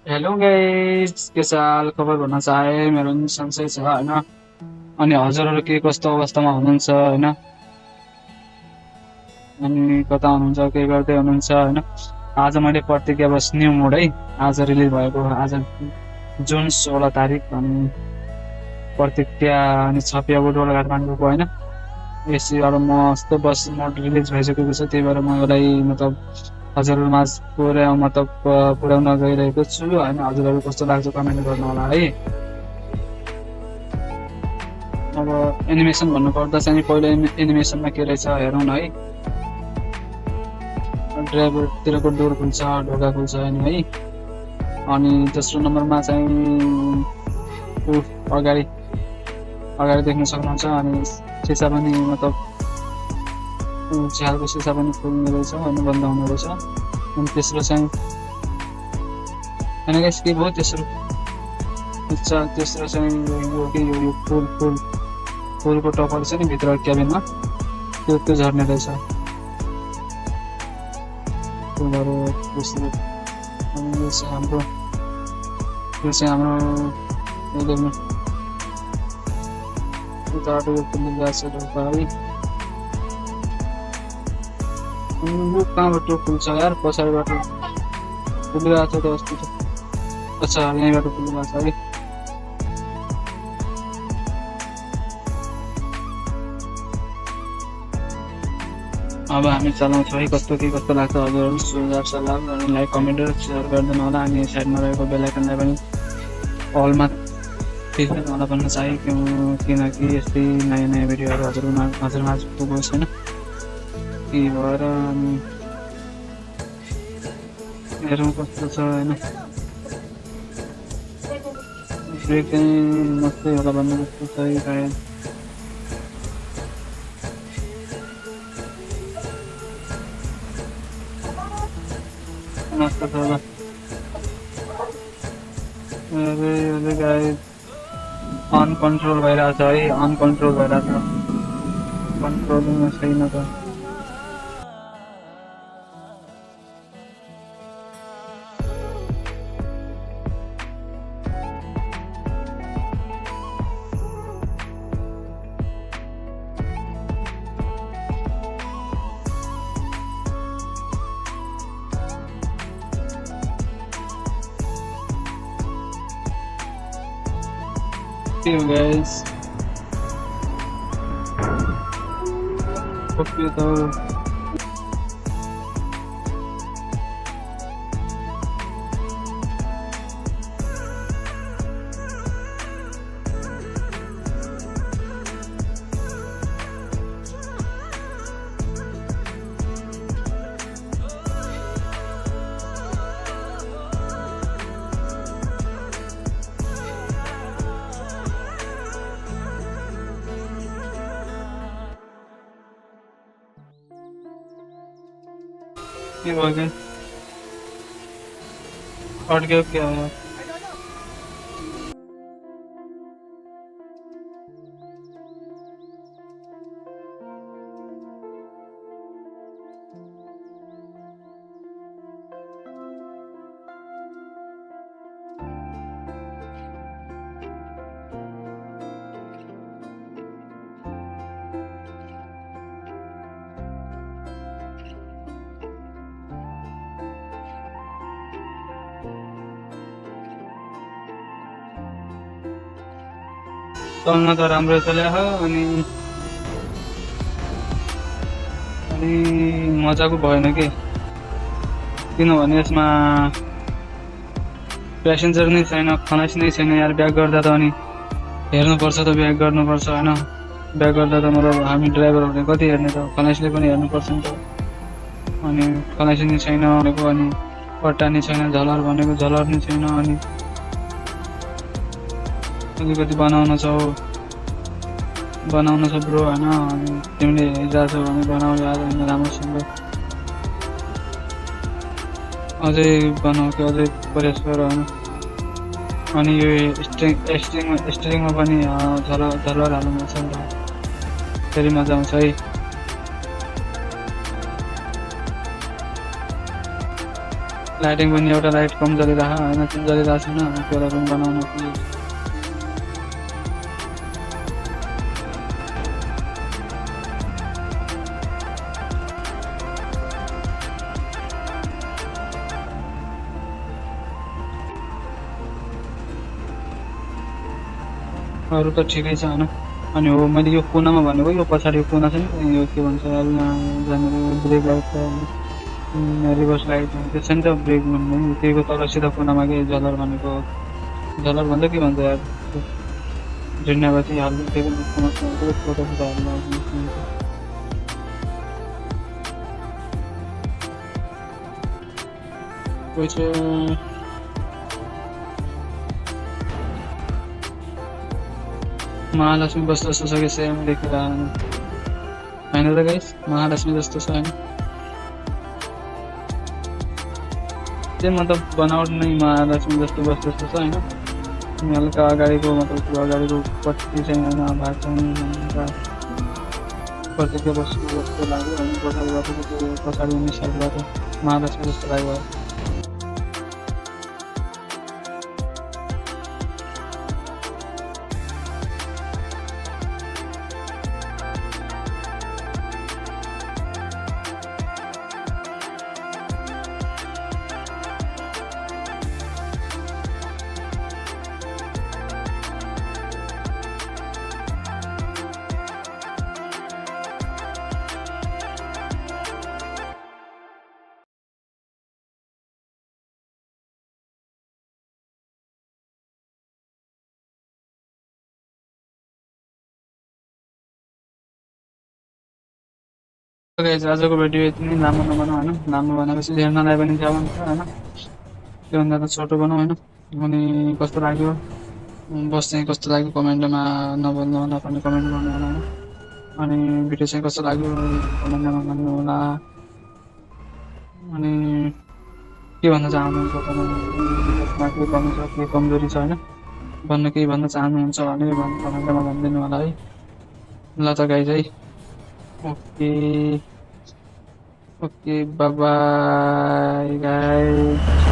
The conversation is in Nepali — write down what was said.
हेलो गाइस, के छ हाल खबर भन्न चाहे। मेरो पनि सन्चै छ होइन। अनि हजुरहरू के कस्तो अवस्थामा हुनुहुन्छ होइन, अनि कता हुनुहुन्छ, के गर्दै हुनुहुन्छ होइन। आज मैले प्रतिज्ञा बस न्यू मोड है, आज रिलिज भएको, आज जुन 16 तारिक अनि प्रतिज्ञा अनि छपिया बुटवल काठमाडौँको होइन। यसबाट मस्त बस मोड रिलिज भइसकेको छ, त्यही भएर म यसलाई मतलब हजुरहरू माझ पुर्याउन गइरहेको छु होइन। हजुरहरू कस्तो लाग्छ कमेन्ट गर्नु होला है। अब एनिमेसन भन्नुपर्दा चाहिँ पहिलो एनिमेसनमा के रहेछ हेरौँ न है। ड्राइभरतिरको डोर खुल्छ, ढोका खुल्छ होइन है। अनि दोस्रो नम्बरमा चाहिँ अगाडि अगाडि देख्न सक्नुहुन्छ। अनि सिसा पनि मतलब झ्यालको सिसा पनि खोल्ने रहेछ होइन, बन्द हुने रहेछ। अनि तेस्रो चाहिँ होइन गाइस, के भयो तेस्रो? अच्छा, तेस्रो चाहिँ यो फुलको टपहरू छ नि भित्र क्याबिनमा, त्यो झर्ने रहेछ फुलहरू। तेस्रो अनि यो चाहिँ हाम्रो देख्नु उताबाट यो फुल्ने गएको छ ढोका है। यो कहाँबाट खुल्छ यार? पछाडिबाट खुलिरहेको छ त अस्ति त। अच्छा, यहीँबाट खुलिरहेको छ है। अब हामी चलाउँछौँ है, कस्तो लाग्छ हजुरहरू सुझाव सल्लाह अनि लाइक कमेन्ट र सेयर गरिदिनु होला। अनि साइडमा रहेको बेल आइकनलाई पनि अलमा टिप्नु होला भन्न चाहे, किनकि यस्तै नयाँ भिडियोहरू हजुरमाझ पुगोस् होइन। त्यही भएर अनि हेरौँ कस्तो छ होइन। ब्रेक चाहिँ मस्तै होला भन्ने जस्तो छ है। मस्त छ होला। अरे गाइस, अनकन्ट्रोल भइरहेछ है, अनकन्ट्रोल भइरहेछ, कन्ट्रोलिङमा छैन त। See you guys. Hope you though. ये हो गया, कट गया क्या यार? चल्न त राम्रो चल्या अनि मजाको भएन कि, किनभने यसमा प्यासेन्जर नै छैन, खलासी नै छैन यार। ब्याक गर्दा त अनि हेर्नुपर्छ त, ब्याक गर्नुपर्छ होइन। ब्याक गर्दा त मतलब हामी ड्राइभरहरूले कति हेर्ने त, खलासीले पनि हेर्नुपर्छ नि त। अनि खलासी नै छैन भनेको, अनि पट्टा नै छैन, झलर भनेको झलर नै छैन। अनि अलिकति बनाउन छ ब्रो होइन। अनि तिमीले हेरिरहेको छौ भने बनाऊ यार होइन, राम्रोसँग अझै बनाऊ कि, अझै प्रयास गर होइन। अनि यो स्टिरिङमा पनि झलर हाल्नुपर्छ नि त, फेरि मजा आउँछ है। लाइटिङ पनि एउटा लाइट कम जलिरहेको होइन, जुन जलिरहेको छैन त्यसलाई पनि बनाउन कि अरू त ठिकै छ होइन। अनि हो मैले यो कुनामा भनेको यो पछाडिको कुना छ नि यो के भन्छ अब यहाँ जहाँनिर ब्रेक लाइट छ रिभर्स लाइट त्यो छ नि त ब्रेक भन्ने त्यहीको तल सिधा कुनामा के झलर भनेको झलर भन्दा के भन्छ यार झुन्ड्यापछि हाल्नु त्यो पनि फोटो फोटो हाल्नु कोही चाहिँ महालक्ष्मी बस जस्तो छ कि सेम देखेर होइन त गाइस महालक्ष्मी जस्तो छ होइन त्यो मतलब बनावट नै महालक्ष्मी जस्तो बस जस्तो छ होइन हल्का अगाडिको मतलब त्यो अगाडिको पट्टि चाहिँ होइन भाग चाहिँ प्रत्येक बसको जस्तो लाग्यो अनि पछाडिबाट त्यो पछाडि हुने साइडबाट महालक्ष्मी जस्तो लाग्यो गाइस आजको भिडियो यति नै लामो नबनाऊ होइन लामो बनाएपछि हेर्नलाई पनि क्या हुन्छ होइन त्योभन्दा त छोटो बनाऊ होइन अनि कस्तो लाग्यो बस चाहिँ कस्तो लाग्यो कमेन्टमा नभन्नु होला भने कमेन्ट गर्नु होला होइन अनि भिडियो चाहिँ कस्तो लाग्यो कमेन्टमा भन्नु होला अनि के भन्न चाहनुहुन्छ त्यसमा के कमी छ के कमजोरी छ होइन केही भन्न चाहनुहुन्छ भने कमेन्टमा भनिदिनु होला है ल त गाइस है ओके बाय बाय गाइस